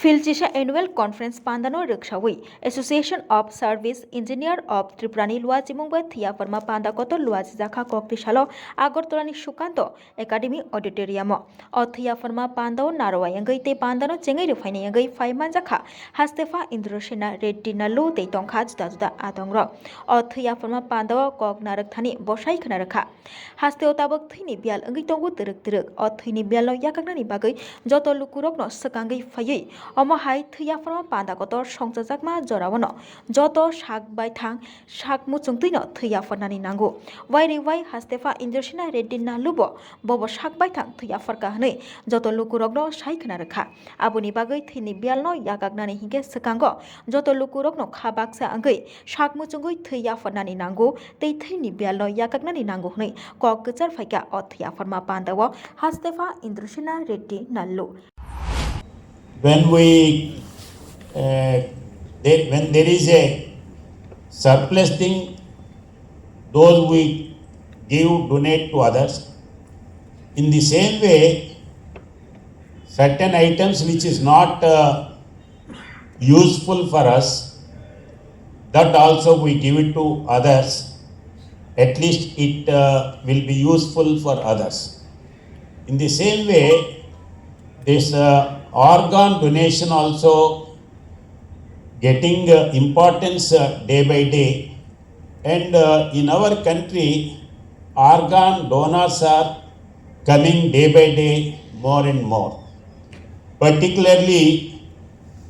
Filchisha Annual Conference Pandano Rikshawi, Association of Service Engineer of Triprani Luazimungba Thia Parma Panda Koto Luazaka Kokishalo, Agortolani Shukanto, Academy Auditorium, Othia Farma Pando, Naroyangaite Pandano, Chengi Refining Faimanzaka, Hastefa Indroshina Retina Lu, they don't catch Dazda Atongro, Othia Farma Pando, Kok Naraktani, Boshai Kanaraka, Hasteotabak Thini Bial, Angitogu Dirk, Othini Bialo Yakagani Bagay, Joto Lukurok no Sakangi Faye. Omohai Thuyaframa Pandakotor Songzakma Jorawano, Joto Shak by Tang, Shak Mutsungtino, Thuyafanani Nango, Wairi Wai Hastefa Indoshina Redina Lubo, Bobo Shak by Tang, Thuyafarkahne, Joto Lukurogno, Shaikanaraka, Abuni Bagay Thini Bialno, Yagagnani Hige Sakango, Joto Lukurogno, Kabaksa Angay, Shak Mutsungui Thuyafanani Nango, they Thini Bialno, Yagagnani Nango, Kokutar Faka, or Thuyafarma Pandawa, Hastefa Indoshina Redina Lu. When when there is a surplus thing, those we donate to others. In the same way, certain items which is not useful for us, that also we give it to others. At least it will be useful for others. In the same way, this organ donation also getting importance day by day, and in our country organ donors are coming day by day more and more, particularly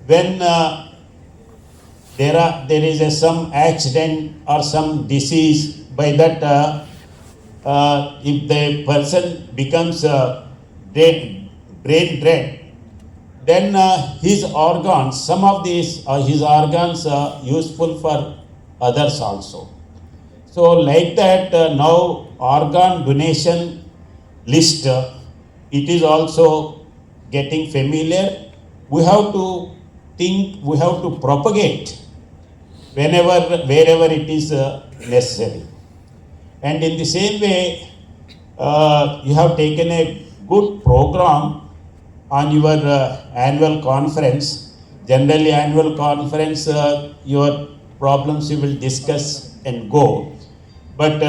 when there is some accident or some disease. By that if the person becomes brain dead, then his organs, some of these his organs are useful for others also. So like that now organ donation list, it is also getting familiar. We have to think, we have to propagate wherever it is necessary. And in the same way, you have taken a good program on your annual conference. Generally, annual conference, your problems you will discuss and go. But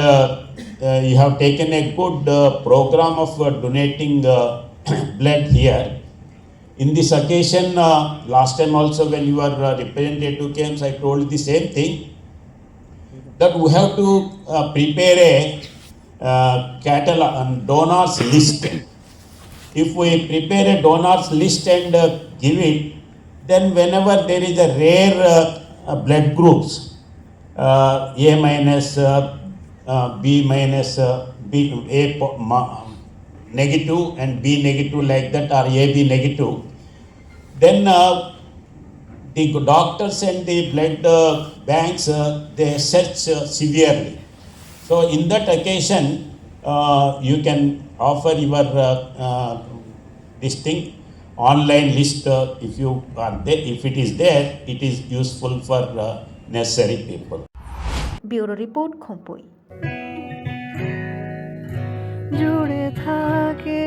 you have taken a good program of donating blood here. In this occasion, last time also when your representative came, I told the same thing, that we have to prepare a catalog, donors list. If we prepare a donors list and give it, then whenever there is a rare blood groups, A minus, B minus, B A negative and B negative like that, or AB negative, then the doctors and the blood banks, they search severely. So in that occasion, you can offer your this thing, online list. If you are there, if it is there, it is useful for necessary people. Bureau Report Khompoi. জুড়ে থাকে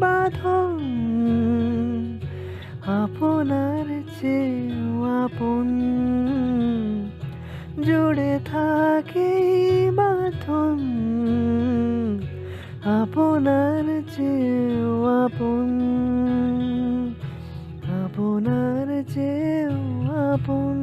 বাঁধন আপনার চেয়েও আপন, জুড়ে থাকে বাঁধন আপনার চেয়েও আপন, আপনার চেয়েও আপন।